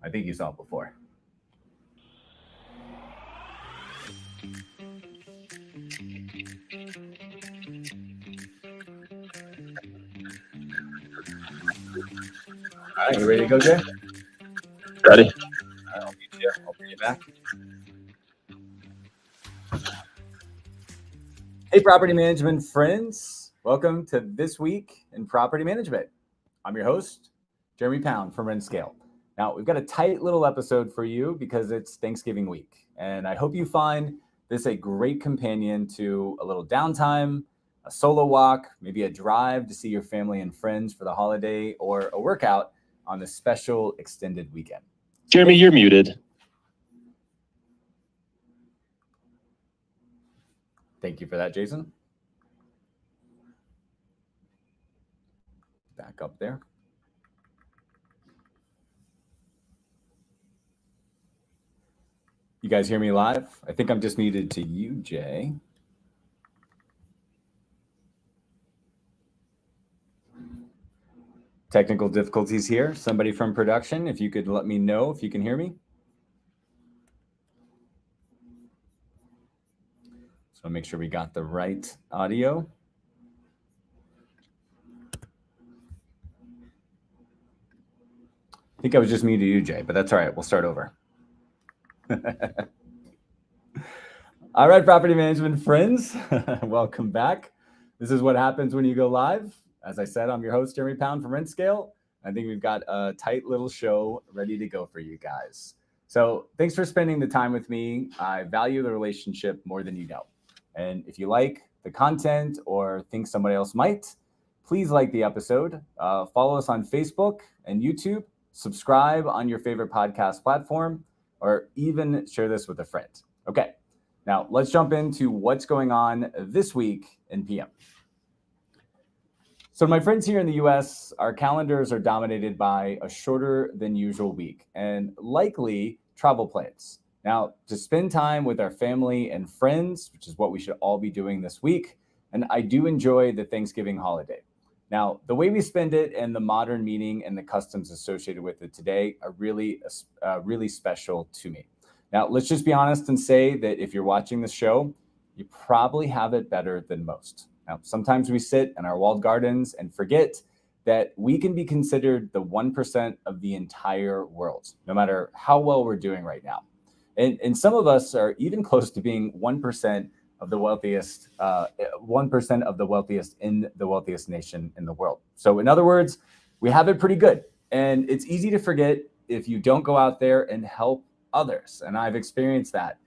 I think you saw it before. All right, you ready to go, Jay? Ready? All right, I'll meet you. I'll bring you back. Hey, property management friends. Welcome to This Week in Property Management. I'm your host, Jeremy Pound from Rentscale. Now, we've got a tight little episode for you because it's Thanksgiving week, and I hope you find this a great companion to a little downtime, a solo walk, maybe a drive to see your family and friends for the holiday, or a workout on the special extended weekend. Jeremy, you're muted. Thank you for that, Jason. Back up there. You guys hear me live? I think I'm just muted to you, Jay. Technical difficulties here. Somebody from production, if you could let me know if you can hear me. So make sure we got the right audio. I think I was just muted to you, Jay, but that's all right. We'll start over. All right, property management friends, welcome back. This is what happens when you go live. As I said, I'm your host, Jeremy Pound from Rentscale. I think we've got a tight little show ready to go for you guys. So thanks for spending the time with me. I value the relationship more than you know. And if you like the content or think somebody else might, please like the episode. Follow us on Facebook and YouTube. Subscribe on your favorite podcast platform, or even share this with a friend. Okay, now let's jump into what's going on this week in PM. So my friends here in the US, our calendars are dominated by a shorter than usual week and likely travel plans. Now, to spend time with our family and friends, which is what we should all be doing this week, and I do enjoy the Thanksgiving holiday. Now, the way we spend it and the modern meaning and the customs associated with it today are really special to me. Now, let's just be honest and say that if you're watching this show, you probably have it better than most. Now, sometimes we sit in our walled gardens and forget that we can be considered the 1% of the entire world, no matter how well we're doing right now. And some of us are even close to being 1% of the wealthiest, 1% of the wealthiest in the wealthiest nation in the world. So in other words, we have it pretty good. And it's easy to forget if you don't go out there and help others. And I've experienced that.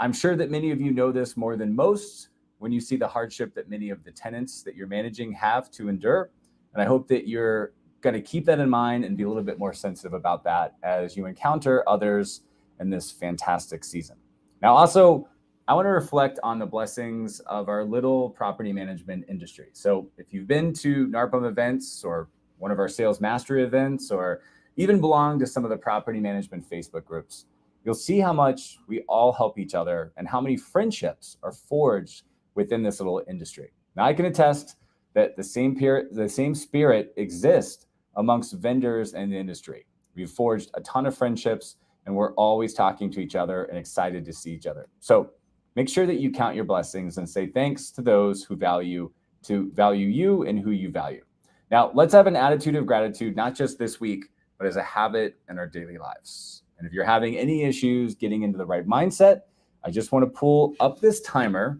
I'm sure that many of you know this more than most when you see the hardship that many of the tenants that you're managing have to endure. And I hope that you're going to keep that in mind and be a little bit more sensitive about that as you encounter others in this fantastic season. Now, also, I want to reflect on the blessings of our little property management industry. So if you've been to NARPM events or one of our sales mastery events, or even belong to some of the property management Facebook groups, you'll see how much we all help each other and how many friendships are forged within this little industry. Now, I can attest that the same spirit exists amongst vendors in the industry. We've forged a ton of friendships, and we're always talking to each other and excited to see each other. So make sure that you count your blessings and say thanks to those who value you and who you value. Now, let's have an attitude of gratitude, not just this week, but as a habit in our daily lives. And if you're having any issues getting into the right mindset, I just want to pull up this timer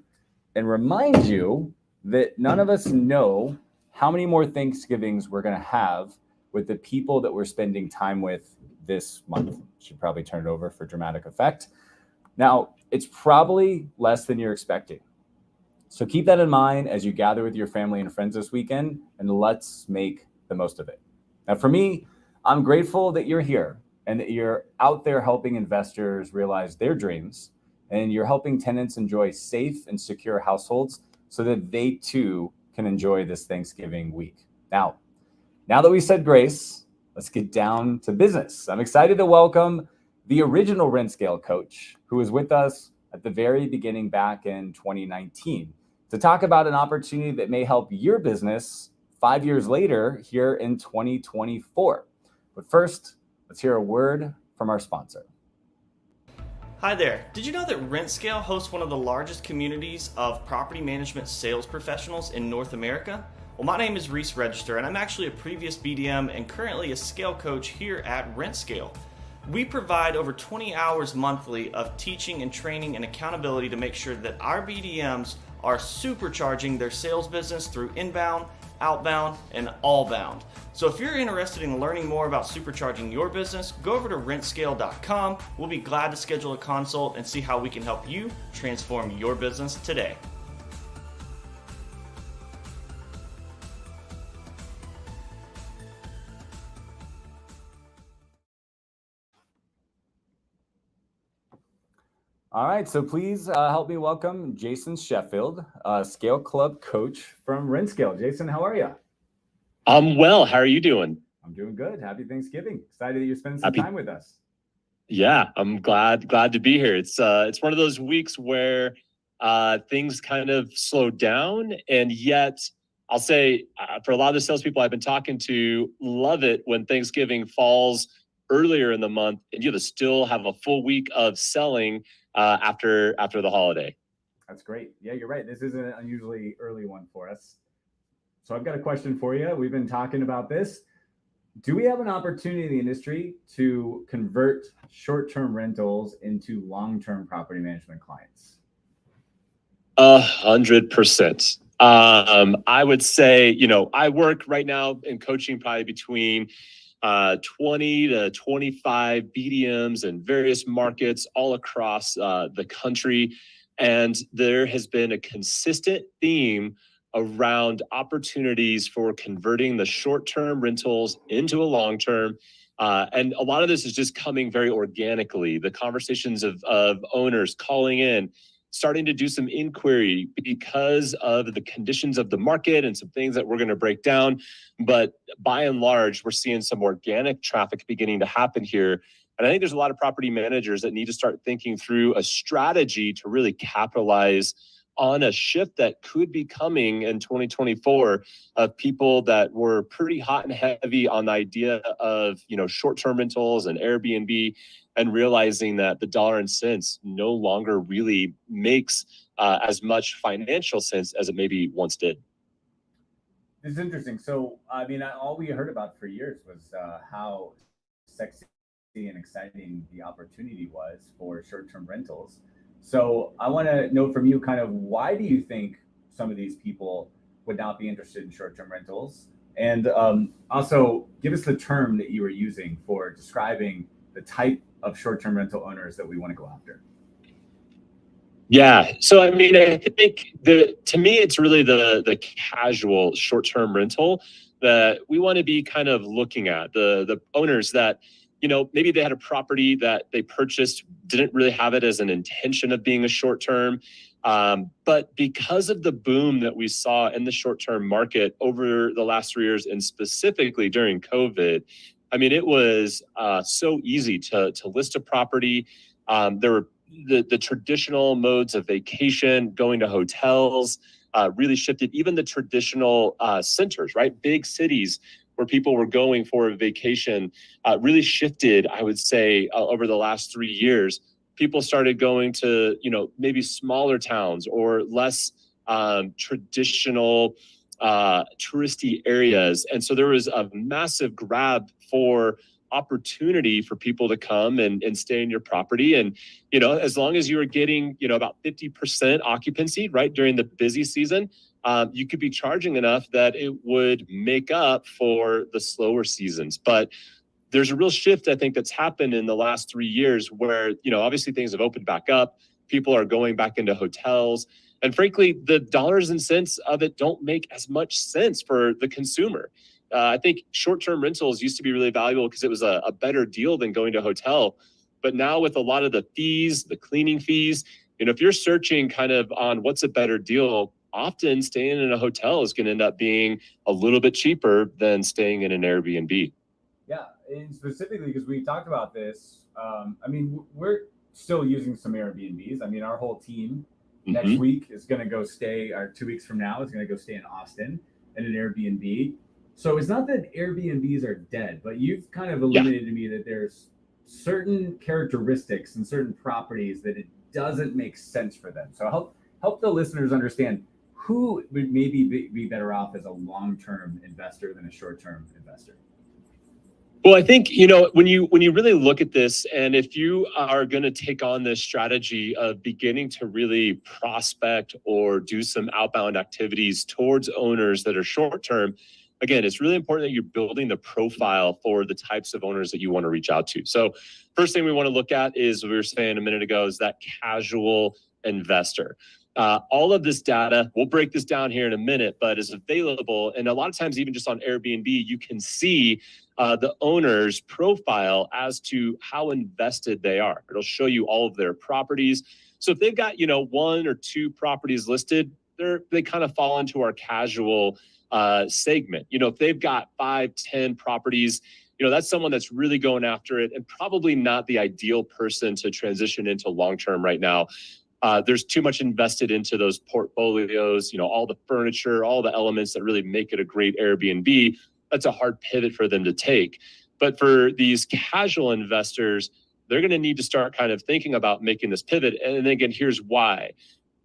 and remind you that none of us know how many more Thanksgivings we're going to have with the people that we're spending time with this month. Should probably turn it over for dramatic effect. Now, it's probably less than you're expecting. So keep that in mind as you gather with your family and friends this weekend, and let's make the most of it. Now, for me, I'm grateful that you're here and that you're out there helping investors realize their dreams, and you're helping tenants enjoy safe and secure households so that they too can enjoy this Thanksgiving week. Now that we said grace, let's get down to business. I'm excited to welcome the original Rentscale coach who was with us at the very beginning back in 2019 to talk about an opportunity that may help your business 5 years later here in 2024. But first, let's hear a word from our sponsor. Hi there. Did you know that RentScale hosts one of the largest communities of property management sales professionals in North America? Well, my name is Reese Register, and I'm actually a previous BDM and currently a scale coach here at RentScale. We provide over 20 hours monthly of teaching and training and accountability to make sure that our BDMs are supercharging their sales business through inbound, outbound, and allbound. So if you're interested in learning more about supercharging your business, go over to rentscale.com. We'll be glad to schedule a consult and see how we can help you transform your business today. All right, so please help me welcome Jason Sheffield, Scale Club coach from RentScale. Jason, how are you? I'm well. How are you doing? I'm doing good. Happy Thanksgiving. Excited that you're spending some time with us. Yeah, I'm glad to be here. It's one of those weeks where things kind of slow down, and yet I'll say for a lot of the salespeople I've been talking to, love it when Thanksgiving falls earlier in the month, and you still have a full week of selling after the holiday. That's great. Yeah, you're right. This is an unusually early one for us. So I've got a question for you. We've been talking about this. Do we have an opportunity in the industry to convert short-term rentals into long-term property management clients? 100%. I would say, I work right now in coaching probably between 20 to 25 BDMs in various markets all across the country. And there has been a consistent theme around opportunities for converting the short-term rentals into a long-term. And a lot of this is just coming very organically. The conversations of owners calling in, starting to do some inquiry because of the conditions of the market and some things that we're going to break down. But by and large, we're seeing some organic traffic beginning to happen here. And I think there's a lot of property managers that need to start thinking through a strategy to really capitalize on a shift that could be coming in 2024 of people that were pretty hot and heavy on the idea of, short-term rentals and Airbnb, and realizing that the dollar and cents no longer really makes as much financial sense as it maybe once did. This is interesting. So, all we heard about for years was how sexy and exciting the opportunity was for short-term rentals. So I want to know from you kind of why do you think some of these people would not be interested in short-term rentals? And also give us the term that you were using for describing the type of short-term rental owners that we want to go after. Yeah. So, I think to me, it's really the casual short-term rental that we want to be kind of looking at. The owners that, maybe they had a property that they purchased, didn't really have it as an intention of being a short-term. But because of the boom that we saw in the short-term market over the last 3 years, and specifically during COVID, it was so easy to list a property. There were the traditional modes of vacation, going to hotels, really shifted. Even the traditional centers, right? Big cities where people were going for a vacation really shifted, I would say, over the last 3 years. People started going to, maybe smaller towns or less traditional touristy areas. And so there was a massive grab for opportunity for people to come and stay in your property. And, as long as you were getting, about 50% occupancy, right, during the busy season, you could be charging enough that it would make up for the slower seasons. But there's a real shift, I think, that's happened in the last 3 years where, obviously things have opened back up. People are going back into hotels. And frankly, the dollars and cents of it don't make as much sense for the consumer. I think short-term rentals used to be really valuable because it was a better deal than going to a hotel. But now with a lot of the fees, the cleaning fees, if you're searching kind of on what's a better deal, often staying in a hotel is going to end up being a little bit cheaper than staying in an Airbnb. Yeah, and specifically because we talked about this, we're still using some Airbnbs. Our whole team next week is going to go stay, or 2 weeks from now is going to go stay in Austin in an Airbnb. So it's not that Airbnbs are dead, but you've kind of illuminated to me that there's certain characteristics and certain properties that it doesn't make sense for them. So help the listeners understand who would maybe be better off as a long-term investor than a short-term investor. Well, I think, when you really look at this, and if you are going to take on this strategy of beginning to really prospect or do some outbound activities towards owners that are short term, again, it's really important that you're building the profile for the types of owners that you want to reach out to. So first thing we want to look at is, we were saying a minute ago, is that casual investor. All of this data, we'll break this down here in a minute, but is available. And a lot of times, even just on Airbnb, you can see the owner's profile as to how invested they are. It'll show you all of their properties. So if they've got, 1 or 2 properties listed, they kind of fall into our casual segment. If they've got 5, 10 properties, that's someone that's really going after it, and probably not the ideal person to transition into long-term right now. There's too much invested into those portfolios, all the furniture, all the elements that really make it a great Airbnb. That's a hard pivot for them to take. But for these casual investors, they're going to need to start kind of thinking about making this pivot. And then again, here's why.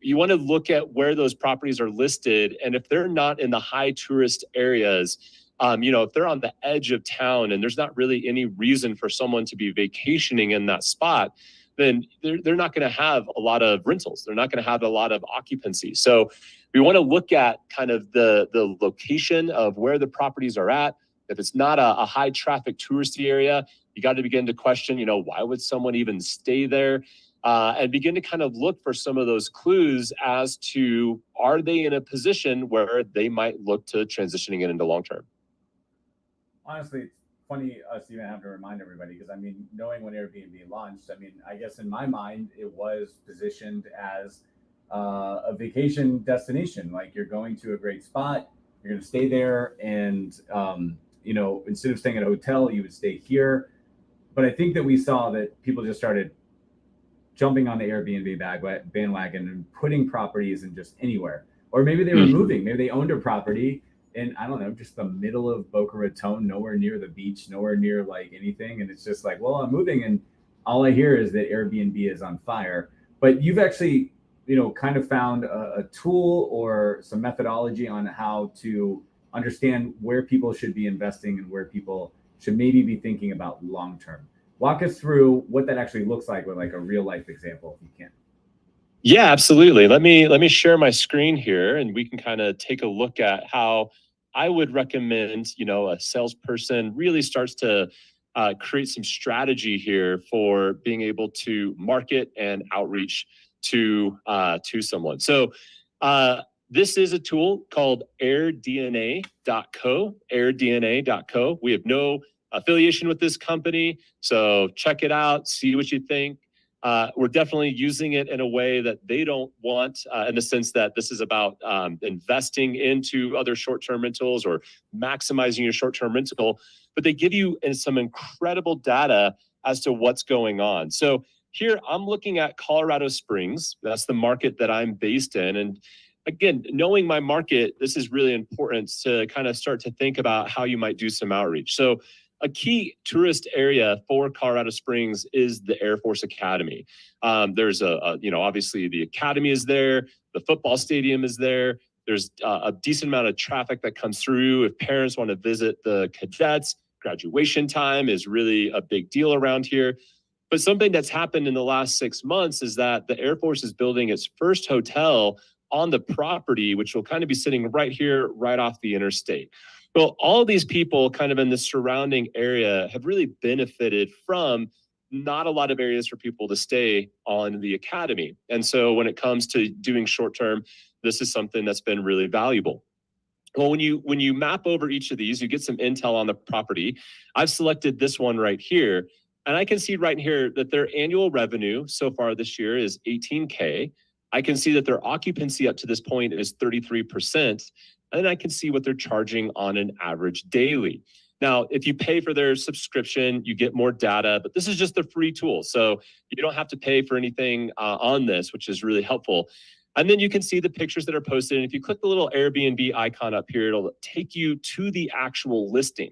You want to look at where those properties are listed. And if they're not in the high tourist areas, if they're on the edge of town and there's not really any reason for someone to be vacationing in that spot, then they're not going to have a lot of rentals. They're not going to have a lot of occupancy. So we want to look at kind of the location of where the properties are at. If it's not a high traffic touristy area, you got to begin to question, why would someone even stay there? And begin to kind of look for some of those clues as to, are they in a position where they might look to transitioning it into long-term? Honestly, it's funny us even have to remind everybody, because knowing when Airbnb launched, I guess in my mind, it was positioned as a vacation destination. Like, you're going to a great spot, you're going to stay there, and instead of staying at a hotel, you would stay here. But I think that we saw that people just started jumping on the Airbnb bandwagon and putting properties in just anywhere. Or maybe they were moving, maybe they owned a property in, I don't know, just the middle of Boca Raton, nowhere near the beach, nowhere near like anything. And it's just like, well, I'm moving and all I hear is that Airbnb is on fire. But you've actually, kind of found a tool or some methodology on how to understand where people should be investing and where people should maybe be thinking about long-term. Walk us through what that actually looks like with like a real life example, if you can. Yeah, absolutely. Let me share my screen here, and we can kind of take a look at how I would recommend, a salesperson really starts to create some strategy here for being able to market and outreach to someone. So this is a tool called airdna.co, airdna.co. We have no affiliation with this company, so check it out, see what you think. We're definitely using it in a way that they don't want, in the sense that this is about investing into other short-term rentals or maximizing your short-term rental, but they give you some incredible data as to what's going on. So here I'm looking at Colorado Springs. That's the market that I'm based in. And again, knowing my market, this is really important to kind of start to think about how you might do some outreach. So a key tourist area for Colorado Springs is the Air Force Academy. There's obviously the academy is there, the football stadium is there. There's a decent amount of traffic that comes through. If parents want to visit the cadets, graduation time is really a big deal around here. But something that's happened in the last 6 months is that the Air Force is building its first hotel on the property, which will kind of be sitting right here, right off the interstate. Well, all of these people kind of in the surrounding area have really benefited from not a lot of areas for people to stay on the academy. And so when it comes to doing short-term, this is something that's been really valuable. Well, when you map over each of these, you get some intel on the property. I've selected this one right here, and I can see right here that their annual revenue so far this year is $18K. I can see that their occupancy up to this point is 33%. And I can see what they're charging on an average daily. Now, if you pay for their subscription, you get more data, but this is just the free tool. So you don't have to pay for anything on this, which is really helpful. And then you can see the pictures that are posted. And if you click the little Airbnb icon up here, it'll take you to the actual listing.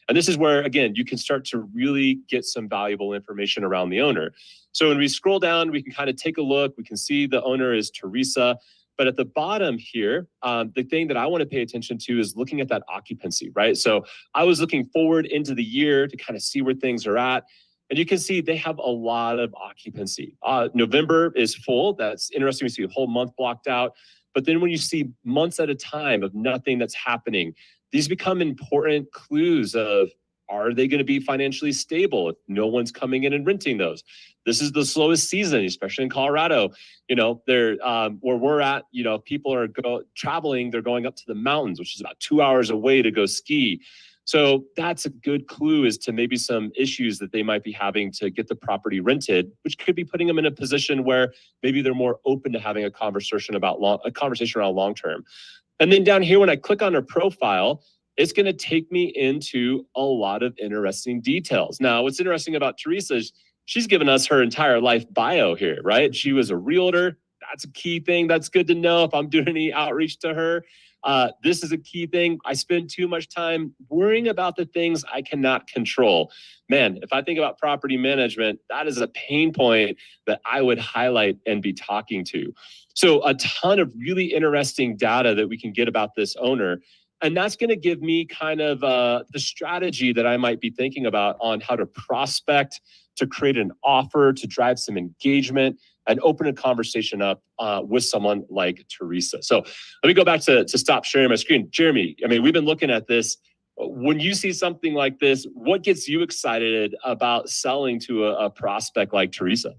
And this is where, again, you can start to really get some valuable information around the owner. So when we scroll down, we can kind of take a look. We can see the owner is Teresa. But at the bottom here, the thing that I want to pay attention to is looking at that occupancy, right? So I was looking forward into the year to kind of see where things are at. And you can see they have a lot of occupancy. November is full. That's interesting. We see a whole month blocked out. But then when you see months at a time of nothing that's happening, these become important clues of, are they going to be financially stable if no one's coming in and renting those? This is the slowest season, especially in Colorado. They're where we're at, people are traveling. They're going up to the mountains, which is about 2 hours away to go ski. So that's a good clue as to maybe some issues that they might be having to get the property rented, which could be putting them in a position where maybe they're more open to having a conversation around long term. And then down here, when I click on her profile, it's going to take me into a lot of interesting details. Now, what's interesting about Teresa is she's given us her entire life bio here, right? She was a realtor. That's a key thing. That's good to know if I'm doing any outreach to her. This is a key thing. I spend too much time worrying about the things I cannot control. Man, if I think about property management, that is a pain point that I would highlight and be talking to. So a ton of really interesting data that we can get about this owner. And that's going to give me kind of the strategy that I might be thinking about on how to prospect, to create an offer, to drive some engagement, and open a conversation up with someone like Teresa. So let me go back to stop sharing my screen. Jeremy, I mean, we've been looking at this. When you see something like this, what gets you excited about selling to a prospect like Teresa?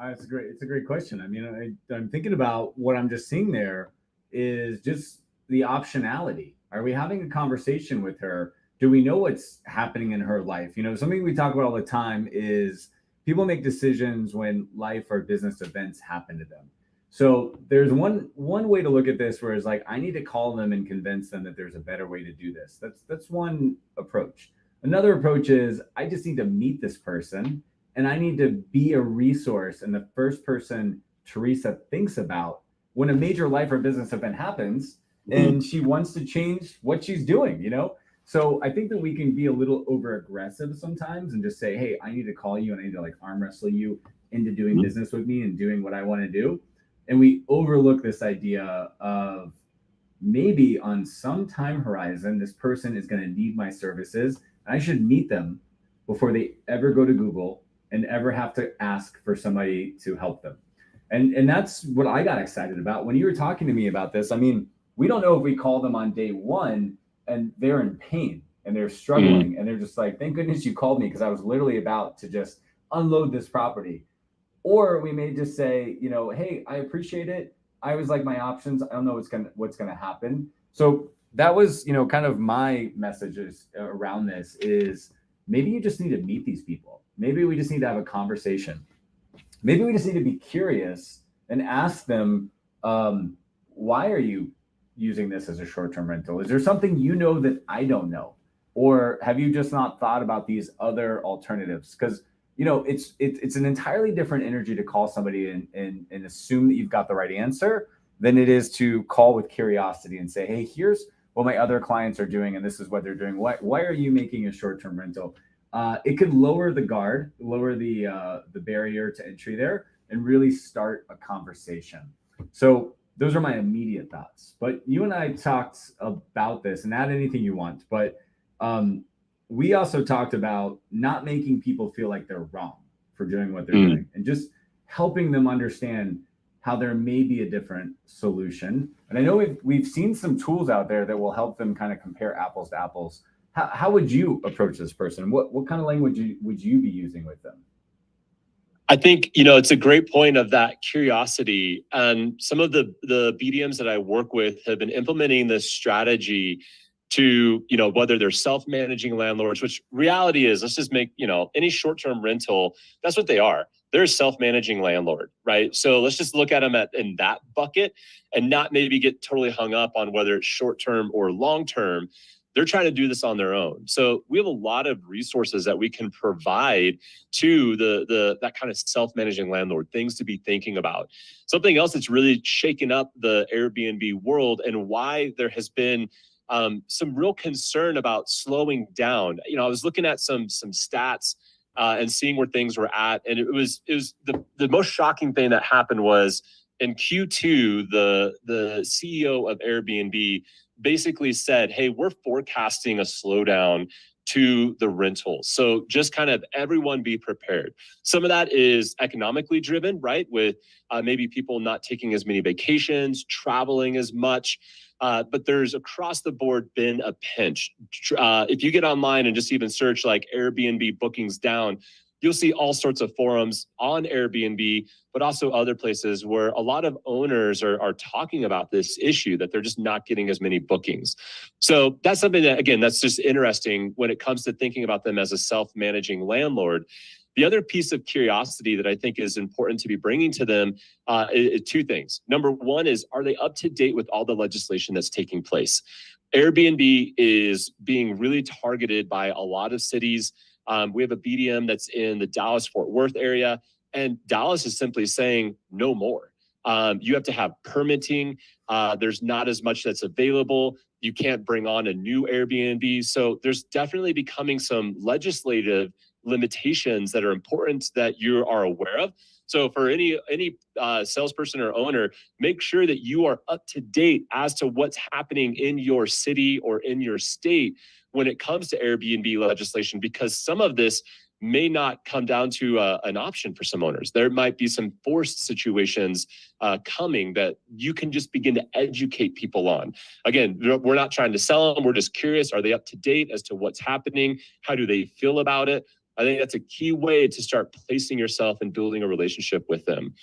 It's a great question. I mean, I'm thinking about what I'm just seeing there is just the optionality. Are we having a conversation with her? Do we know what's happening in her life? Something we talk about all the time is people make decisions when life or business events happen to them. So there's one way to look at this where it's like, I need to call them and convince them that there's a better way to do this. That's one approach. Another approach is I just need to meet this person and I need to be a resource and the first person Teresa thinks about when a major life or business event happens and she wants to change what she's doing, So I think that we can be a little over aggressive sometimes and just say, hey, I need to call you and I need to like arm wrestle you into doing business with me and doing what I want to do. And we overlook this idea of maybe on some time horizon, this person is going to need my services. And I should meet them before they ever go to Google and ever have to ask for somebody to help them. And that's what I got excited about. When you were talking to me about this, I mean, we don't know if we call them on day one and they're in pain and they're struggling and they're just like, thank goodness you called me because I was literally about to just unload this property. Or we may just say, hey, I appreciate it. I always like my options. I don't know what's gonna happen. So that was, kind of my messages around this is maybe you just need to meet these people. Maybe we just need to have a conversation. Maybe we just need to be curious and ask them, why are you using this as a short-term rental? Is there something that I don't know? Or have you just not thought about these other alternatives? Because it's an entirely different energy to call somebody and assume that you've got the right answer than it is to call with curiosity and say, hey, here's what my other clients are doing and this is what they're doing. Why are you making a short-term rental? It could lower the guard, lower the barrier to entry there, and really start a conversation. So those are my immediate thoughts. But you and I talked about this, and add anything you want. But we also talked about not making people feel like they're wrong for doing what they're doing, and just helping them understand how there may be a different solution. And I know we've seen some tools out there that will help them kind of compare apples to apples. How would you approach this person? What kind of language would you be using with them? I think, it's a great point of that curiosity. And some of the BDMs that I work with have been implementing this strategy to, whether they're self-managing landlords, which reality is, let's just make, any short-term rental, that's what they are. They're a self-managing landlord, right? So let's just look at them in that bucket and not maybe get totally hung up on whether it's short-term or long-term. they're trying to do this on their own. So we have a lot of resources that we can provide to that kind of self-managing landlord, things to be thinking about. Something else that's really shaken up the Airbnb world and why there has been some real concern about slowing down. I was looking at some stats and seeing where things were at, and it was the most shocking thing that happened was in Q2, the CEO of Airbnb basically said, "Hey, we're forecasting a slowdown to the rentals. So just kind of everyone be prepared." Some of that is economically driven, right? With maybe people not taking as many vacations, traveling as much. But there's across the board been a pinch. If you get online and just even search like Airbnb bookings down, you'll see all sorts of forums on Airbnb, but also other places where a lot of owners are talking about this issue, that they're just not getting as many bookings. So that's something that, again, that's just interesting when it comes to thinking about them as a self-managing landlord. The other piece of curiosity that I think is important to be bringing to them is two things. Number one is, are they up to date with all the legislation that's taking place? Airbnb is being really targeted by a lot of cities. We have a BDM that's in the Dallas-Fort Worth area, and Dallas is simply saying no more. You have to have permitting. There's not as much that's available. You can't bring on a new Airbnb. So there's definitely becoming some legislative limitations that are important that you are aware of. So for any salesperson or owner, make sure that you are up to date as to what's happening in your city or in your state when it comes to Airbnb legislation, because some of this may not come down to an option for some owners. There might be some forced situations coming that you can just begin to educate people on. Again, we're not trying to sell them. We're just curious. Are they up to date as to what's happening? How do they feel about it? I think that's a key way to start placing yourself and building a relationship with them.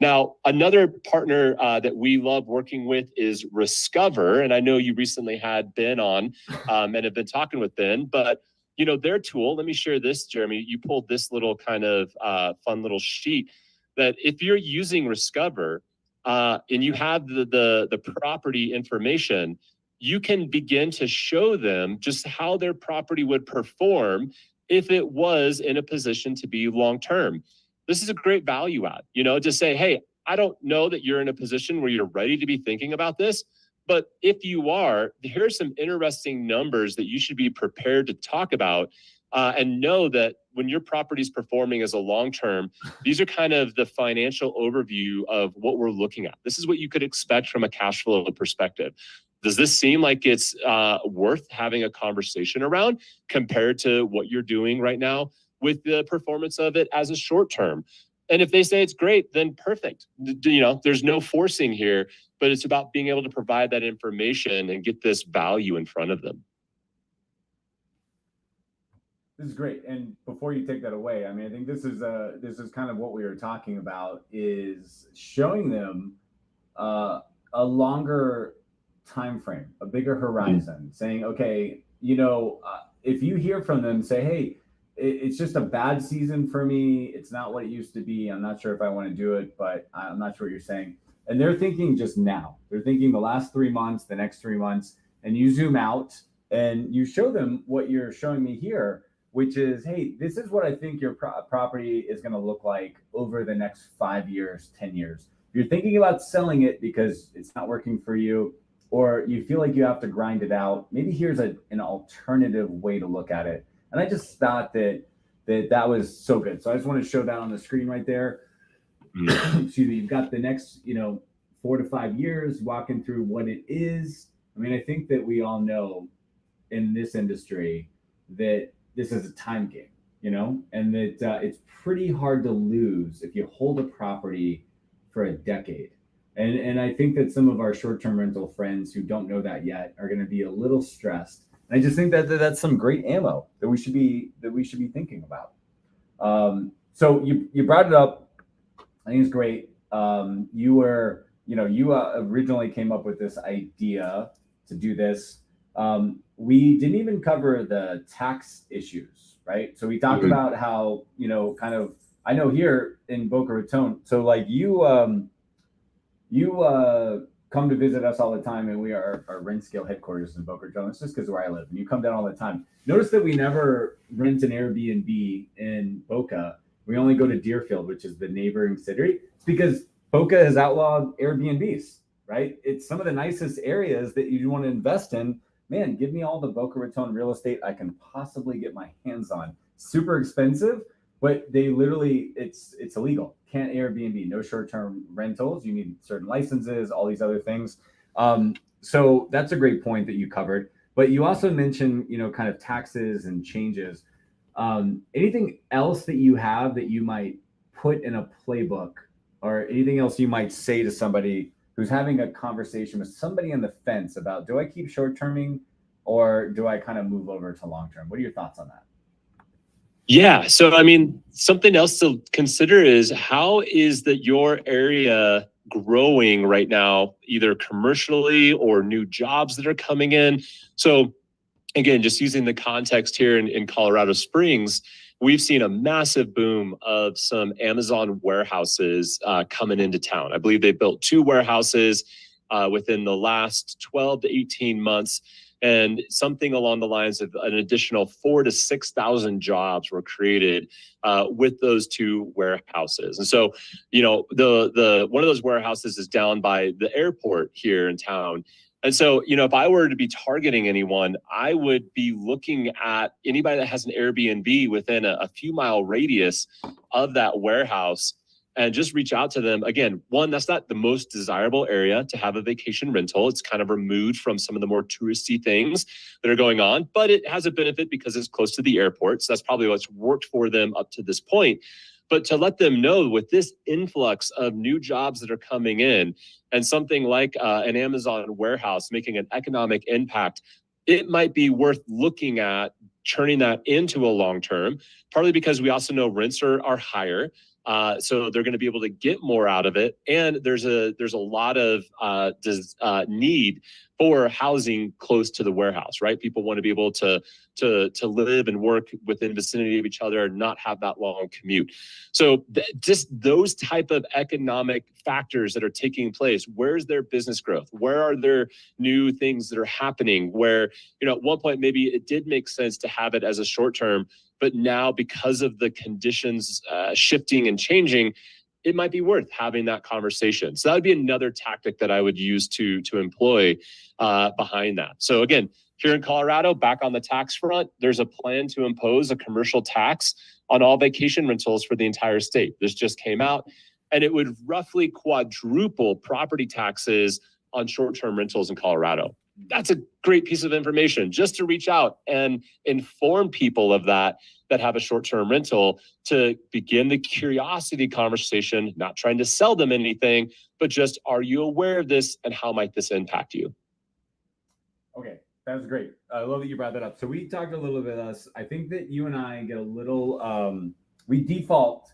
Now, another partner that we love working with is Rescover. And I know you recently had Ben on and have been talking with Ben, but their tool, let me share this, Jeremy. You pulled this little kind of fun little sheet that if you're using Rescover and you have the property information, you can begin to show them just how their property would perform if it was in a position to be long-term. This is a great value add, to say, hey, I don't know that you're in a position where you're ready to be thinking about this, but if you are, here's some interesting numbers that you should be prepared to talk about and know that when your property is performing as a long-term, these are kind of the financial overview of what we're looking at. This is what you could expect from a cash flow perspective. Does this seem like it's worth having a conversation around compared to what you're doing right now with the performance of it as a short term? And if they say it's great, then perfect. There's no forcing here, but it's about being able to provide that information and get this value in front of them. This is great. And before you take that away, I think this is kind of what we were talking about, is showing them a longer time frame, a bigger horizon, saying, okay, if you hear from them, say, hey, it's just a bad season for me. It's not what it used to be. I'm not sure if I want to do it, but I'm not sure what you're saying. And they're thinking just now. They're thinking the last 3 months, the next 3 months, and you zoom out and you show them what you're showing me here, which is, hey, this is what I think your property is going to look like over the next 5 years, 10 years. If you're thinking about selling it because it's not working for you, or you feel like you have to grind it out, maybe here's an alternative way to look at it. And I just thought that was so good. So I just want to show that on the screen right there. Excuse me. You've got the next, 4 to 5 years walking through what it is. I think that we all know in this industry that this is a time game, and that it's pretty hard to lose if you hold a property for a decade. And I think that some of our short-term rental friends who don't know that yet are going to be a little stressed. And I just think that that's some great ammo that we should be thinking about. So you brought it up. I think it's great. You originally came up with this idea to do this. We didn't even cover the tax issues, right? So we talked about how, I know here in Boca Raton, so like you come to visit us all the time, and we are our rent scale headquarters in Boca Raton. It's just because where I live, and you come down all the time. Notice that we never rent an Airbnb in Boca. We only go to Deerfield, which is the neighboring city. It's because Boca has outlawed Airbnbs, right? It's some of the nicest areas that you want to invest in. Man, give me all the Boca Raton real estate I can possibly get my hands on. Super expensive, but they literally, it's illegal. Can't Airbnb, no short-term rentals. You need certain licenses, all these other things. So that's a great point that you covered. But you also mentioned, kind of taxes and changes. Anything else that you have that you might put in a playbook, or anything else you might say to somebody who's having a conversation with somebody on the fence about, do I keep short-terming or do I kind of move over to long-term? What are your thoughts on that? Yeah. So, I mean, something else to consider is how is that your area growing right now, either commercially or new jobs that are coming in. So again, just using the context here in Colorado Springs, we've seen a massive boom of some Amazon warehouses coming into town. I believe they built 2 warehouses within the last 12 to 18 months. And something along the lines of an additional 4,000 to 6,000 jobs were created with those 2 warehouses. And so, the one of those warehouses is down by the airport here in town. And so, if I were to be targeting anyone, I would be looking at anybody that has an Airbnb within a few mile radius of that warehouse and just reach out to them. Again, one, that's not the most desirable area to have a vacation rental. It's kind of removed from some of the more touristy things that are going on, but it has a benefit because it's close to the airport. So that's probably what's worked for them up to this point. But to let them know with this influx of new jobs that are coming in and something like an Amazon warehouse making an economic impact, it might be worth looking at turning that into a long term, partly because we also know rents are higher. So they're going to be able to get more out of it. And there's a lot of need for housing close to the warehouse, right? People want to be able to live and work within vicinity of each other and not have that long commute. So just those type of economic factors that are taking place. Where's their business growth? Where are there new things that are happening? Where, at one point, maybe it did make sense to have it as a short term, but now because of the conditions shifting and changing, it might be worth having that conversation. So that would be another tactic that I would use to employ behind that. So again, here in Colorado, back on the tax front, there's a plan to impose a commercial tax on all vacation rentals for the entire state. This just came out, and it would roughly quadruple property taxes on short-term rentals in Colorado. That's a great piece of information just to reach out and inform people of that have a short-term rental, to begin the curiosity conversation, not trying to sell them anything, but just, are you aware of this and how might this impact you? Okay, that was great. I love that you brought that up. So we talked a little bit of this. I think that you and I get a little, we default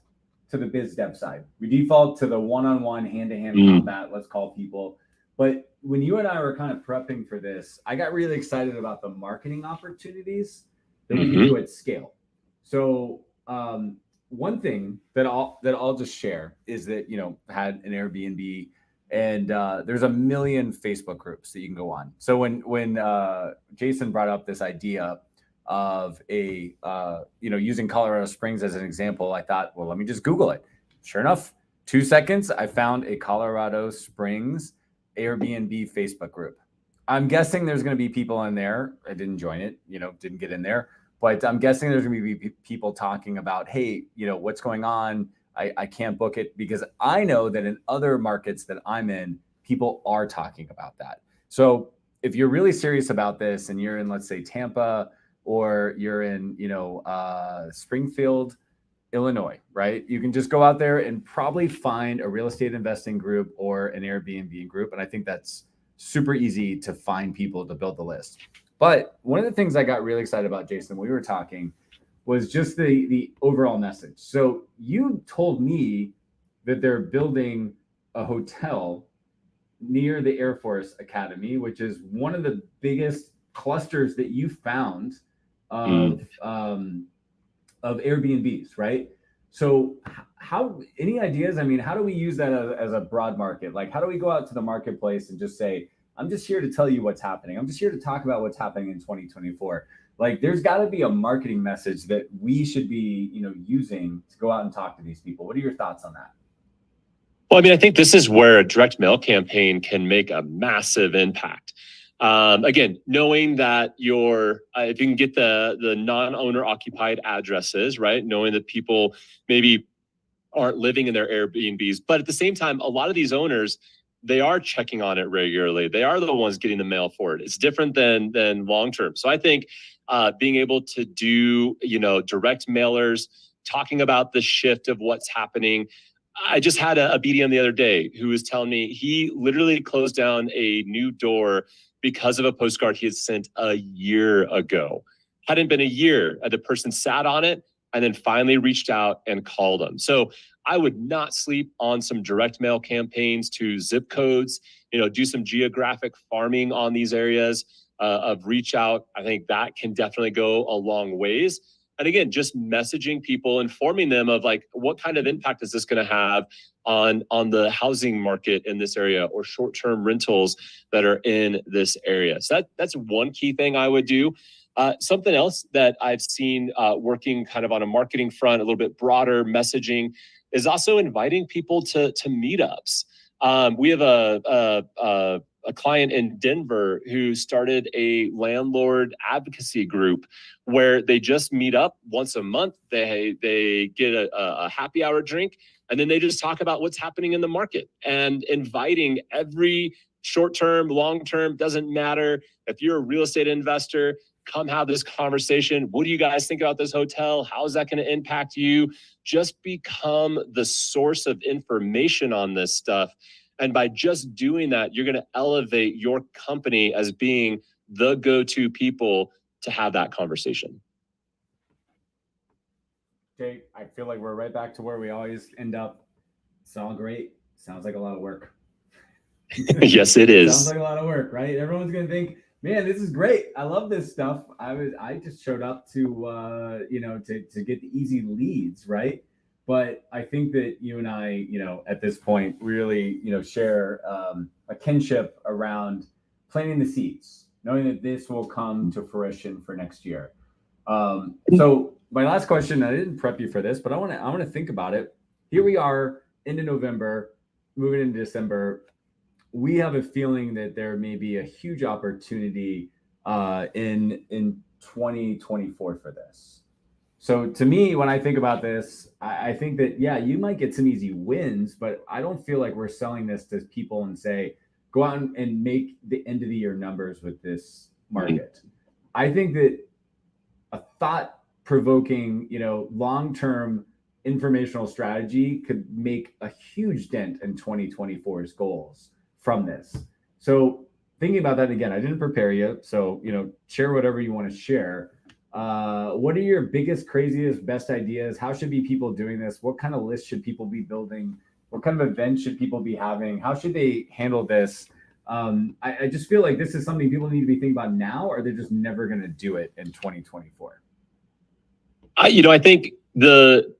to the biz dev side. We default to the one-on-one, hand-to-hand combat, let's call people. But when you and I were kind of prepping for this, I got really excited about the marketing opportunities that we can do at scale. So one thing that I'll just share is that, had an Airbnb, and there's a million Facebook groups that you can go on. So when Jason brought up this idea of using Colorado Springs as an example, I thought, well, let me just Google it. Sure enough, 2 seconds, I found a Colorado Springs Airbnb Facebook group. I'm guessing there's going to be people in there. I didn't join it, didn't get in there, but I'm guessing there's going to be people talking about, hey, what's going on? I can't book it, because I know that in other markets that I'm in, people are talking about that. So if you're really serious about this and you're in, let's say, Tampa, or you're in, Springfield, Illinois, right? You can just go out there and probably find a real estate investing group or an Airbnb group. And I think that's super easy to find people to build the list. But one of the things I got really excited about, Jason, when we were talking, was just the overall message. So you told me that they're building a hotel near the Air Force Academy, which is one of the biggest clusters that you found of Airbnbs, right? So how, any ideas? I mean, how do we use that as a broad market? Like, how do we go out to the marketplace and just say, I'm just here to tell you what's happening. I'm just here to talk about what's happening in 2024. Like, there's got to be a marketing message that we should be, using to go out and talk to these people. What are your thoughts on that? Well, I mean, I think this is where a direct mail campaign can make a massive impact. Again, knowing that if you can get the non-owner occupied addresses, right? Knowing that people maybe aren't living in their Airbnbs, but at the same time, a lot of these owners, they are checking on it regularly. They are the ones getting the mail for it. It's different than long-term. So I think being able to do, direct mailers, talking about the shift of what's happening. I just had a BDM the other day who was telling me he literally closed down a new door because of a postcard he had sent a year ago. Hadn't been a year. The person sat on it and then finally reached out and called them. So I would not sleep on some direct mail campaigns to zip codes, do some geographic farming on these areas of reach out. I think that can definitely go a long ways. And again, just messaging people, informing them of like, what kind of impact is this going to have on the housing market in this area or short-term rentals that are in this area. So that's one key thing I would do. Something else that I've seen working kind of on a marketing front, a little bit broader messaging, is also inviting people to meetups. We have a client in Denver who started a landlord advocacy group where they just meet up once a month. They get a happy hour drink, and then they just talk about what's happening in the market and inviting every short-term, long-term, doesn't matter. If you're a real estate investor, come have this conversation. What do you guys think about this hotel? How is that going to impact you? Just become the source of information on this stuff. And by just doing that, you're going to elevate your company as being the go-to people to have that conversation. Jay, I feel like we're right back to where we always end up. It's all great. Sounds like a lot of work. Yes, it is. Sounds like a lot of work, right? Everyone's going to think, man, this is great. I love this stuff. I just showed up to to get the easy leads, right? But I think that you and I, at this point, really, share a kinship around planting the seeds, knowing that this will come to fruition for next year. So my last question, I didn't prep you for this, but I want to think about it. Here we are into November, moving into December. We have a feeling that there may be a huge opportunity in 2024 for this. So to me, when I think about this, I think that, yeah, you might get some easy wins, but I don't feel like we're selling this to people and say, go out and make the end of the year numbers with this market. I think that a thought-provoking, long-term informational strategy could make a huge dent in 2024's goals from this. So thinking about that again, I didn't prepare you. So, share whatever you want to share. What are your biggest, craziest, best ideas? How should be people doing this? What kind of list should people be building? What kind of events should people be having? How should they handle this? I just feel like this is something people need to be thinking about now, or they're just never going to do it in 2024. I think the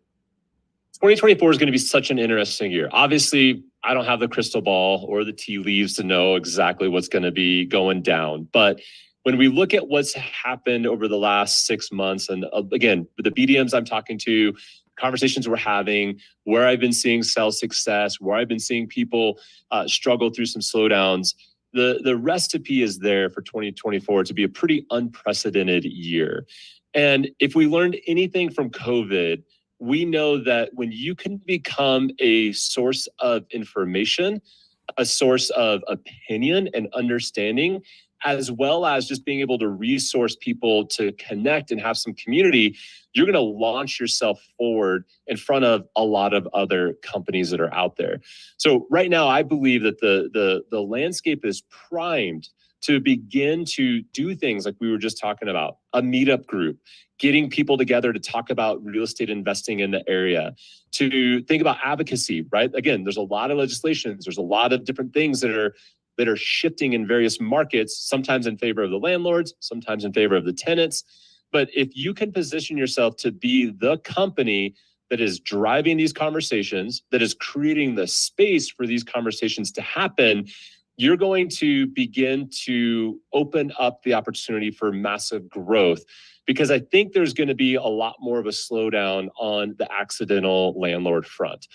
2024 is going to be such an interesting year. Obviously, I don't have the crystal ball or the tea leaves to know exactly what's going to be going down. But when we look at what's happened over the last 6 months, and again, the BDMs I'm talking to, conversations we're having, where I've been seeing sales success, where I've been seeing people struggle through some slowdowns, the recipe is there for 2024 to be a pretty unprecedented year. And if we learned anything from COVID, we know that when you can become a source of information, a source of opinion and understanding, as well as just being able to resource people to connect and have some community, you're going to launch yourself forward in front of a lot of other companies that are out there. So right now, I believe that the landscape is primed to begin to do things like we were just talking about, a meetup group, getting people together to talk about real estate investing in the area, to think about advocacy, right? Again, there's a lot of legislations, there's a lot of different things that are shifting in various markets, sometimes in favor of the landlords, sometimes in favor of the tenants. But if you can position yourself to be the company that is driving these conversations, that is creating the space for these conversations to happen, you're going to begin to open up the opportunity for massive growth. Because I think there's going to be a lot more of a slowdown on the accidental landlord front.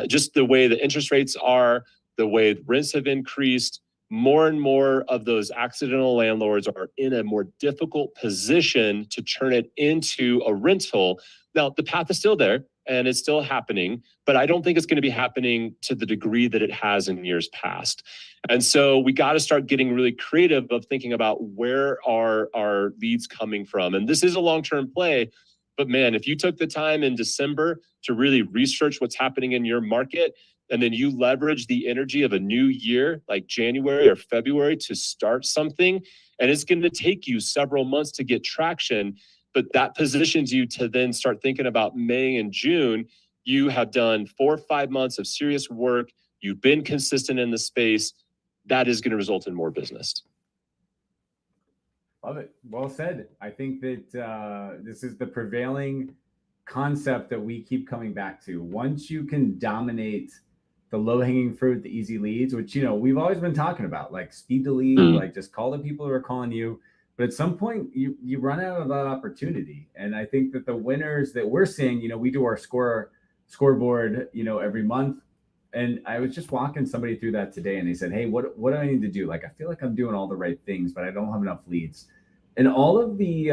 Just the way the interest rates are, the way rents have increased, more and more of those accidental landlords are in a more difficult position to turn it into a rental. Now, the path is still there and it's still happening, but I don't think it's going to be happening to the degree that it has in years past. And so we got to start getting really creative of thinking about where are our leads coming from. And this is a long-term play, but man, if you took the time in December to really research what's happening in your market, and then you leverage the energy of a new year, like January or February, to start something, and it's going to take you several months to get traction, but that positions you to then start thinking about May and June. You have done 4 or 5 months of serious work. You've been consistent in the space. That is going to result in more business. Love it. Well said. I think that this is the prevailing concept that we keep coming back to. Once you can dominate the low-hanging fruit, the easy leads, which, we've always been talking about, like speed to lead, like just call the people who are calling you. But at some point you run out of that opportunity. And I think that the winners that we're seeing, we do our scoreboard, every month. And I was just walking somebody through that today and they said, hey, what do I need to do? Like, I feel like I'm doing all the right things, but I don't have enough leads. And all of the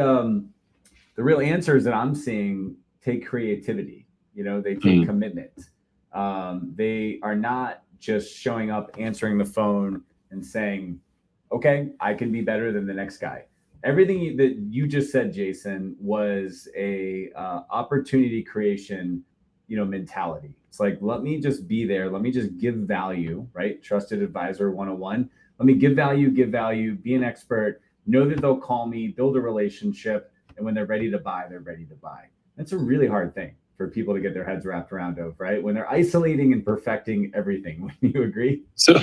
real answers that I'm seeing take creativity, they take commitment. They are not just showing up, answering the phone and saying, okay, I can be better than the next guy. Everything that you just said, Jason, was a opportunity creation, mentality. It's like, let me just be there. Let me just give value, right? Trusted Advisor 101. Let me give value, be an expert, know that they'll call me, build a relationship. And when they're ready to buy, they're ready to buy. That's a really hard thing for people to get their heads wrapped around of, right? When they're isolating and perfecting everything. Would you agree? So,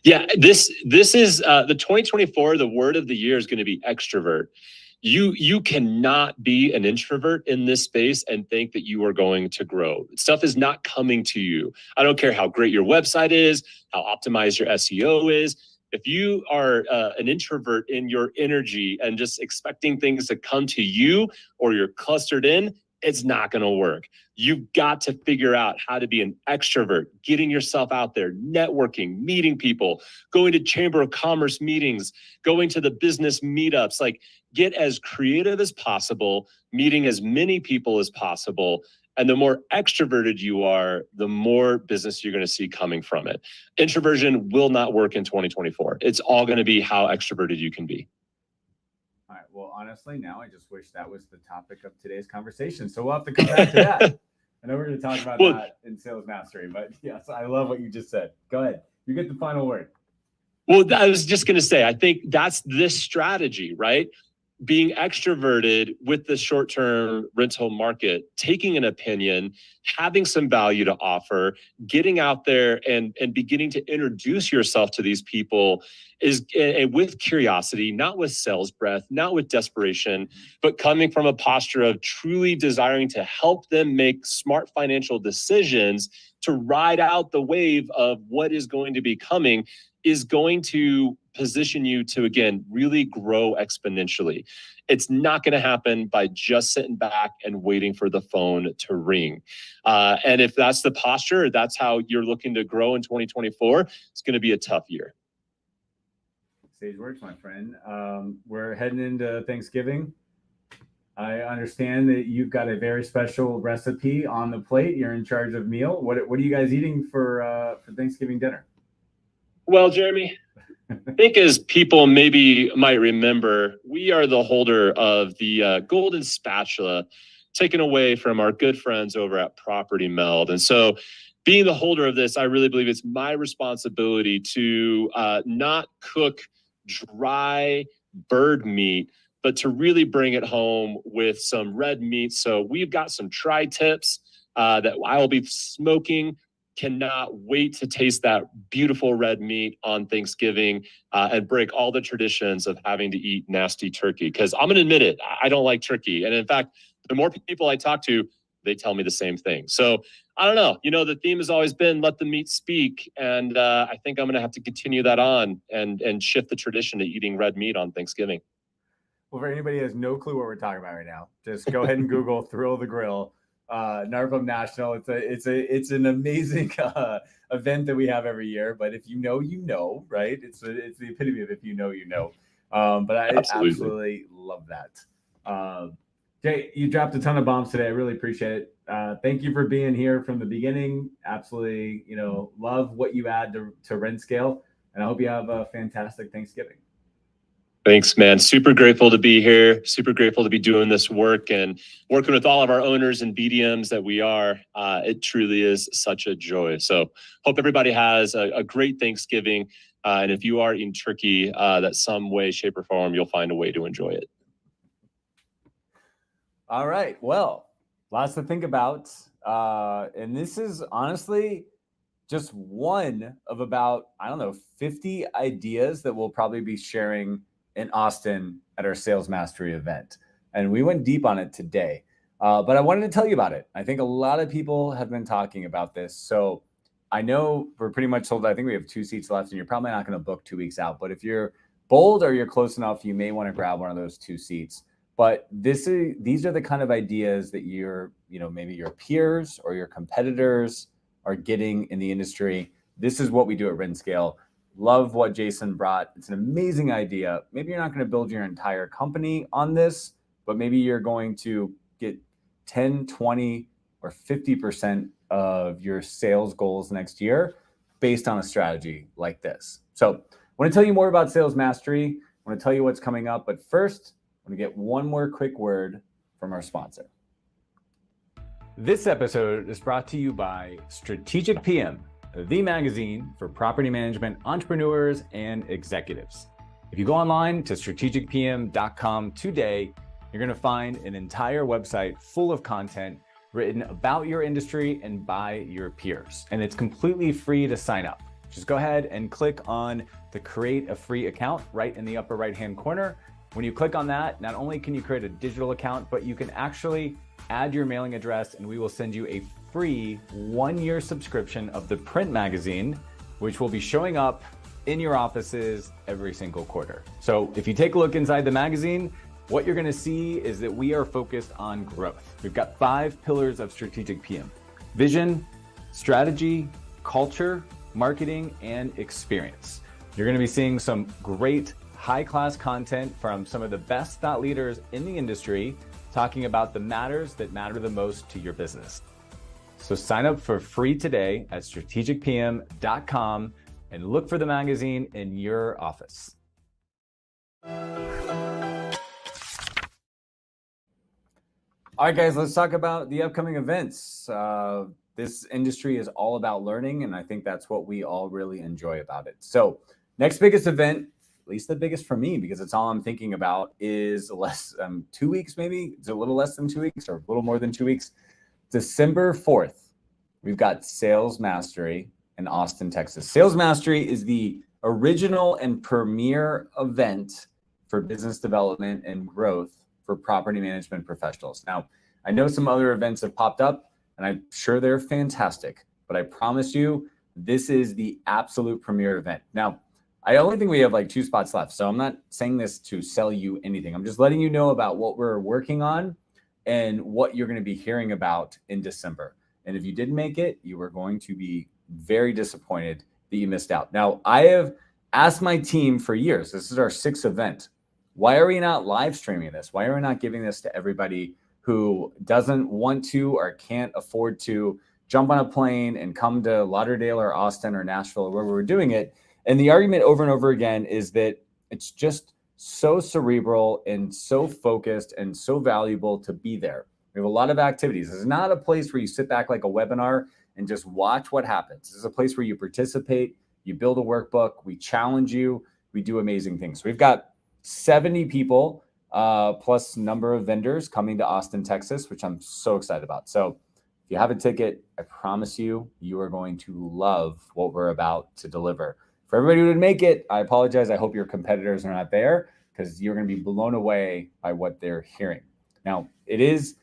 yeah, this is the 2024, the word of the year is going to be extrovert. You cannot be an introvert in this space and think that you are going to grow. Stuff is not coming to you. I don't care how great your website is, how optimized your SEO is. If you are an introvert in your energy and just expecting things to come to you, or you're clustered in, it's not going to work. You've got to figure out how to be an extrovert, getting yourself out there, networking, meeting people, going to Chamber of Commerce meetings, going to the business meetups, like get as creative as possible, meeting as many people as possible. And the more extroverted you are, the more business you're going to see coming from it. Introversion will not work in 2024. It's all going to be how extroverted you can be. All right. Well, honestly, now I just wish that was the topic of today's conversation. So we'll have to come back to that. I know we're going to talk about that in Sales Mastery, but yes, I love what you just said. Go ahead. You get the final word. Well, I was just going to say, I think that's this strategy, right? Being extroverted with the short-term rental market, taking an opinion, having some value to offer, getting out there and beginning to introduce yourself to these people is with curiosity, not with sales breath, not with desperation, but coming from a posture of truly desiring to help them make smart financial decisions to ride out the wave of what is going to be coming, is going to position you to, again, really grow exponentially. It's not going to happen by just sitting back and waiting for the phone to ring. And if that's the posture, that's how you're looking to grow in 2024, it's going to be a tough year. Sage words, my friend. We're heading into Thanksgiving. I understand that you've got a very special recipe on the plate. You're in charge of meal. What are you guys eating for Thanksgiving dinner? Well, Jeremy, I think as people maybe might remember, we are the holder of the golden spatula taken away from our good friends over at Property Meld. And so being the holder of this, I really believe it's my responsibility to not cook dry bird meat, but to really bring it home with some red meat. So we've got some tri-tips that I will be smoking. Cannot wait to taste that beautiful red meat on Thanksgiving and break all the traditions of having to eat nasty turkey. Because I'm going to admit it, I don't like turkey. And in fact, the more people I talk to, they tell me the same thing. So I don't know. The theme has always been let the meat speak. And I think I'm going to have to continue that on and shift the tradition to eating red meat on Thanksgiving. Well, for anybody who has no clue what we're talking about right now, just go ahead and Google Thrill the Grill, Narcom National. It's an amazing event that we have every year. But if you know, right? It's the epitome of if you know. But I absolutely love that. Jay, you dropped a ton of bombs today. I really appreciate it. Thank you for being here from the beginning. Absolutely, love what you add to Rent Scale, and I hope you have a fantastic Thanksgiving. Thanks, man. Super grateful to be here. Super grateful to be doing this work and working with all of our owners and BDMs that we are. It truly is such a joy. So hope everybody has a great Thanksgiving. And if you are in Turkey, that some way, shape, or form, you'll find a way to enjoy it. All right. Well, lots to think about. And this is honestly just one of about, 50 ideas that we'll probably be sharing in Austin at our Sales Mastery event. And we went deep on it today. But I wanted to tell you about it. I think a lot of people have been talking about this. So I know we're pretty much sold. I think we have 2 seats left, and you're probably not going to book 2 weeks out. But if you're bold or you're close enough, you may want to grab one of those 2 seats. But these are the kind of ideas that maybe your peers or your competitors are getting in the industry. This is what we do at Rent Scale. Love what Jason brought. It's an amazing idea. Maybe you're not going to build your entire company on this, but maybe you're going to get 10, 20, or 50% of your sales goals next year based on a strategy like this. So I want to tell you more about Sales Mastery. I want to tell you what's coming up. But first, I want to get one more quick word from our sponsor. This episode is brought to you by Strategic PM, the magazine for property management entrepreneurs and executives. If you go online to strategicpm.com today, you're going to find an entire website full of content written about your industry and by your peers. And it's completely free to sign up. Just go ahead and click on the Create a Free Account right in the upper right-hand corner. When you click on that, not only can you create a digital account, but you can actually add your mailing address, and we will send you a free 1-year subscription of the print magazine, which will be showing up in your offices every single quarter. So if you take a look inside the magazine, what you're going to see is that we are focused on growth. We've got 5 pillars of Strategic PM: vision, strategy, culture, marketing, and experience. You're going to be seeing some great high-class content from some of the best thought leaders in the industry talking about the matters that matter the most to your business. So sign up for free today at strategicpm.com and look for the magazine in your office. All right, guys, let's talk about the upcoming events. This industry is all about learning, and I think that's what we all really enjoy about it. So next biggest event, at least the biggest for me, because it's all I'm thinking about, is 2 weeks, maybe. It's a little less than 2 weeks or a little more than 2 weeks. December 4th, we've got Sales Mastery in Austin, Texas. Sales Mastery is the original and premier event for business development and growth for property management professionals. Now, I know some other events have popped up, and I'm sure they're fantastic, but I promise you, this is the absolute premier event. Now, I only think we have 2 spots left, so I'm not saying this to sell you anything. I'm just letting you know about what we're working on and what you're going to be hearing about in December. And if you didn't make it, you are going to be very disappointed that you missed out. Now, I have asked my team for years, this is our 6th event. Why are we not live streaming this? Why are we not giving this to everybody who doesn't want to or can't afford to jump on a plane and come to Lauderdale or Austin or Nashville or wherever we're doing it? And the argument over and over again is that it's just so cerebral and so focused and so valuable to be there. We have a lot of activities. This is not a place where you sit back like a webinar and just watch what happens. This is a place where you participate, you build a workbook, we challenge you, we do amazing things. So we've got 70 people plus number of vendors coming to Austin, Texas, which I'm so excited about. So if you have a ticket, I promise you, you are going to love what we're about to deliver. For everybody who didn't make it, I apologize. I hope your competitors are not there because you're going to be blown away by what they're hearing. Now, it is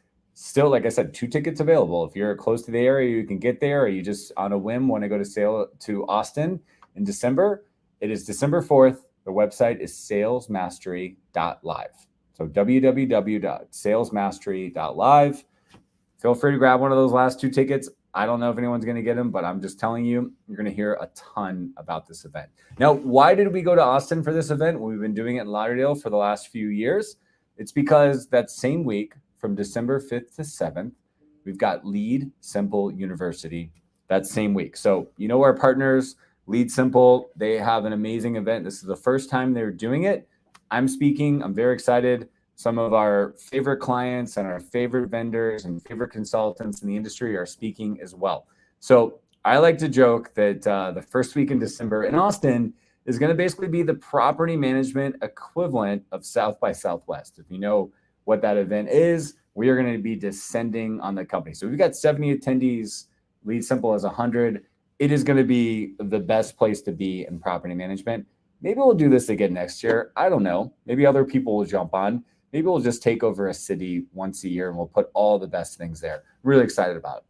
Still, like I said, 2 tickets available. If you're close to the area, you can get there, or you just on a whim want to go to Austin in December. It is December 4th. The website is salesmastery.live. So www.salesmastery.live. Feel free to grab one of those last 2 tickets. I don't know if anyone's going to get them, but I'm just telling you, you're going to hear a ton about this event. Now, why did we go to Austin for this event? Well, we've been doing it in Lauderdale for the last few years. It's because that same week, from December 5th to 7th, we've got Lead Simple University that same week. So, our partners, Lead Simple, they have an amazing event. This is the first time they're doing it. I'm speaking. I'm very excited. Some of our favorite clients and our favorite vendors and favorite consultants in the industry are speaking as well. So I like to joke that the first week in December in Austin is going to basically be the property management equivalent of South by Southwest. If you know what that event is, we are going to be descending on the company. So we've got 70 attendees. Lead Simple has 100. It is going to be the best place to be in property management. Maybe we'll do this again next year. I don't know. Maybe other people will jump on. Maybe we'll just take over a city once a year and we'll put all the best things there. Really excited about it.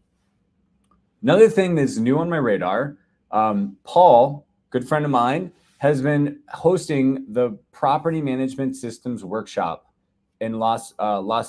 Another thing that's new on my radar, Paul, good friend of mine, has been hosting the Property Management Systems Workshop in Las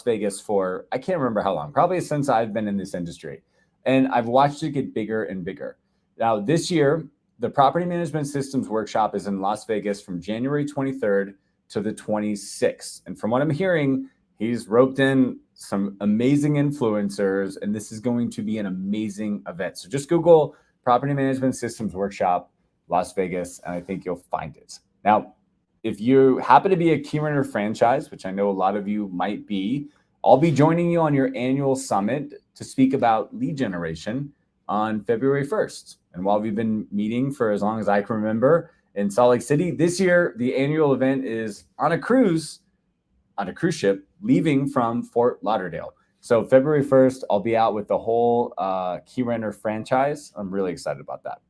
Vegas for, I can't remember how long, probably since I've been in this industry. And I've watched it get bigger and bigger. Now, this year, the Property Management Systems Workshop is in Las Vegas from January 23rd to the 26th. And from what I'm hearing, he's roped in some amazing influencers, and this is going to be an amazing event. So just Google Property Management Systems Workshop, Las Vegas, and I think you'll find it. Now, if you happen to be a key runner franchise, which I know a lot of you might be, I'll be joining you on your annual summit to speak about lead generation on February 1st. And while we've been meeting for as long as I can remember in Salt Lake City, this year, the annual event is on a cruise ship leaving from Fort Lauderdale. So February 1st, I'll be out with the whole Key Renter franchise. I'm really excited about that.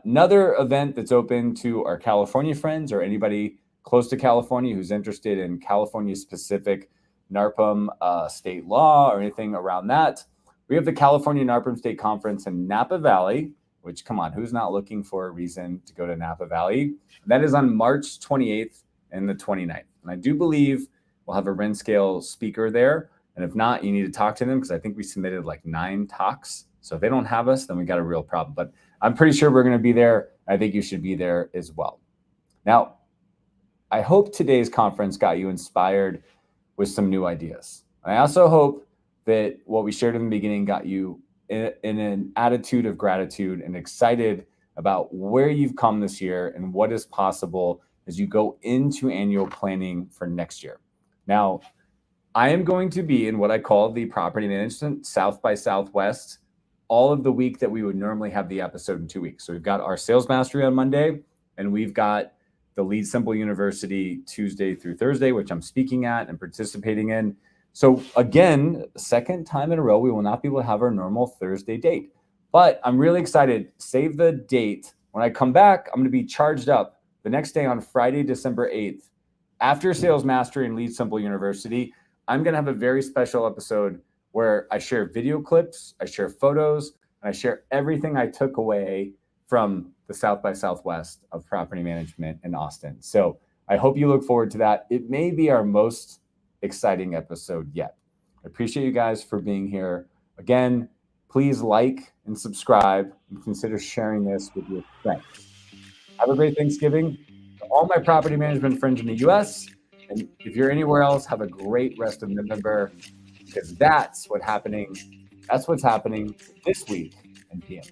Another event that's open to our California friends or anybody close to California who's interested in California-specific NARPM state law or anything around that. We have the California NARPM State Conference in Napa Valley, which, come on, who's not looking for a reason to go to Napa Valley? That is on March 28th and the 29th. And I do believe we'll have a Rendscale speaker there. And if not, you need to talk to them because I think we submitted like 9 talks. So if they don't have us, then we got a real problem. But I'm pretty sure we're going to be there. I think you should be there as well. Now, I hope today's conference got you inspired with some new ideas. I also hope that what we shared in the beginning got you in an attitude of gratitude and excited about where you've come this year and what is possible as you go into annual planning for next year. Now, I am going to be in what I call the Property Management South by Southwest all of the week that we would normally have the episode in 2 weeks. So we've got our Sales Mastery on Monday, and we've got the Lead Simple University Tuesday through Thursday, which I'm speaking at and participating in. So again, second time in a row, we will not be able to have our normal Thursday date. But I'm really excited. Save the date. When I come back, I'm going to be charged up the next day on Friday, December 8th. After Sales Mastery and Lead Simple University, I'm going to have a very special episode where I share video clips, I share photos, and I share everything I took away from the South by Southwest of property management in Austin. So I hope you look forward to that. It may be our most exciting episode yet. I appreciate you guys for being here. Again, please like and subscribe and consider sharing this with your friends. Have a great Thanksgiving. To all my property management friends in the US, and if you're anywhere else, have a great rest of November, because that's what's happening this week in PM.